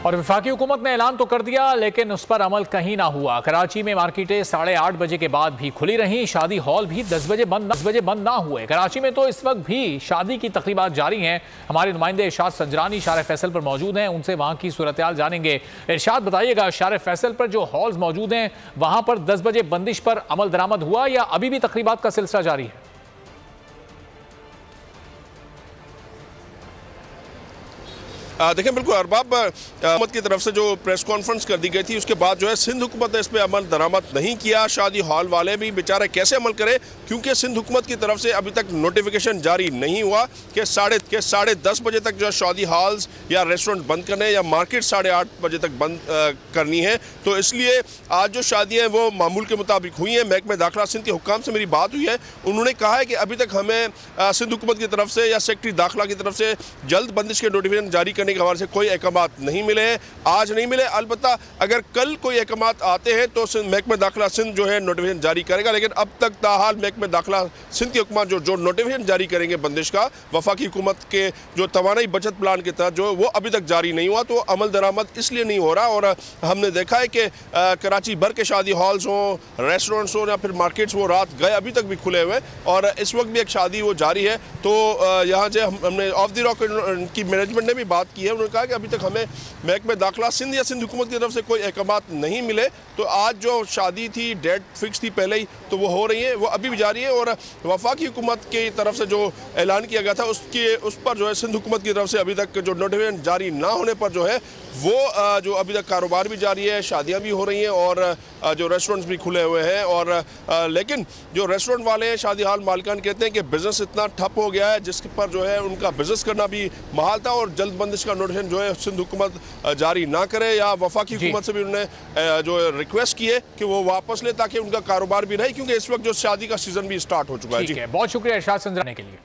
और वफाकी हुकूमत ने ऐलान तो कर दिया लेकिन उस पर अमल कहीं ना हुआ। कराची में मार्केटें 8:30 बजे के बाद भी खुली रहीं, शादी हॉल भी 10 बजे बंद ना हुए। कराची में तो इस वक्त भी शादी की तकरीबात जारी हैं। हमारे नुमाइंदे इरशाद संजरानी शार फैसल पर मौजूद हैं, उनसे वहाँ की सूरत हाल जानेंगे। इरशाद बताइएगा, शार फैसल पर जो हॉल्स मौजूद हैं वहाँ पर 10 बजे बंदिश पर अमल दरामद हुआ या अभी भी तकरीबात का सिलसिला जारी है? देखें, बिल्कुल अरबाब, हुकूमत की तरफ से जो प्रेस कॉन्फ्रेंस कर दी गई थी उसके बाद जो है सिंध हुकूमत ने इस पर अमल दरामद नहीं किया। शादी हॉल वाले भी बेचारे कैसे अमल करें, क्योंकि सिंध हुकूमत की तरफ से अभी तक नोटिफिकेशन जारी नहीं हुआ कि साढ़े 10 बजे तक जो शादी हॉल्स या रेस्टोरेंट बंद करने या मार्केट 8:30 बजे तक बंद करनी है। तो इसलिए आज जो शादियाँ वो मामूल के मुताबिक हुई हैं। महकमे दाखिला सिंध के हुक्काम से मेरी बात हुई है, उन्होंने कहा है कि अभी तक हमें सिंध हुकूमत की तरफ से या सेक्रेटरी दाखिला की तरफ से जल्द बंदिश के नोटिफिकेशन जारी करने के हवाले से कोई अहकामात नहीं मिले हैं, आज नहीं मिले। अलबत्ता अगर कल कोई अहकामात आते हैं तो महकमा दाखिला सिंध जो है नोटिफिकेशन जारी करेगा। लेकिन अब तक ताहाल महकमा दाखिला सिंध के हुक्म जो नोटिफिकेशन जारी करेंगे बंदिश का, वफाकी हुकूमत के जो तवानाई बचत प्लान के तहत जो वो अभी तक जारी नहीं हुआ, तो अमल दरामद इसलिए नहीं हो रहा। और हमने देखा है कि कराची भर के शादी हॉल्स हों, रेस्टोरेंट्स हों या फिर मार्केट्स, वो रात गए अभी तक भी खुले हुए और इस वक्त भी एक शादी वो जारी है। तो यहाँ से हमने ऑफ द रॉक की मैनेजमेंट ने भी बात की है, उन्होंने कहा कि अभी तक हमें महकमे दाखिला सिंध या सिंध हुकूमत की तरफ से कोई अहकामात नहीं मिले। तो आज जो शादी थी, डेट फिक्स थी पहले ही, तो वो हो रही है, वो अभी भी जारी है। और वफाकी हुकूमत की तरफ से जो ऐलान किया गया था उस पर जो है सिंध हुकूमत की तरफ से अभी तक जो नोटिफिकेशन जारी ना होने पर जो है वो जो अभी तक कारोबार भी जारी है, शादियाँ भी हो रही हैं और जो रेस्टोरेंट्स भी खुले हुए हैं। और लेकिन जो रेस्टोरेंट वाले हैं, शादी हाल मालिकान कहते हैं कि बिज़नेस इतना ठप हो गया है जिस पर जो है उनका बिज़नेस करना भी महाल था और जल्द बंदिश का नोटिफिकेशन जो है सिंध हुकूमत जारी ना करे। या वफाकी हुकूमत से भी उन्होंने जो रिक्वेस्ट की है कि वो वापस ले ताकि उनका कारोबार भी रहे, क्योंकि इस वक्त जो शादी का सीज़न भी स्टार्ट हो चुका है। बहुत शुक्रिया इरशाद संजरानी के लिए।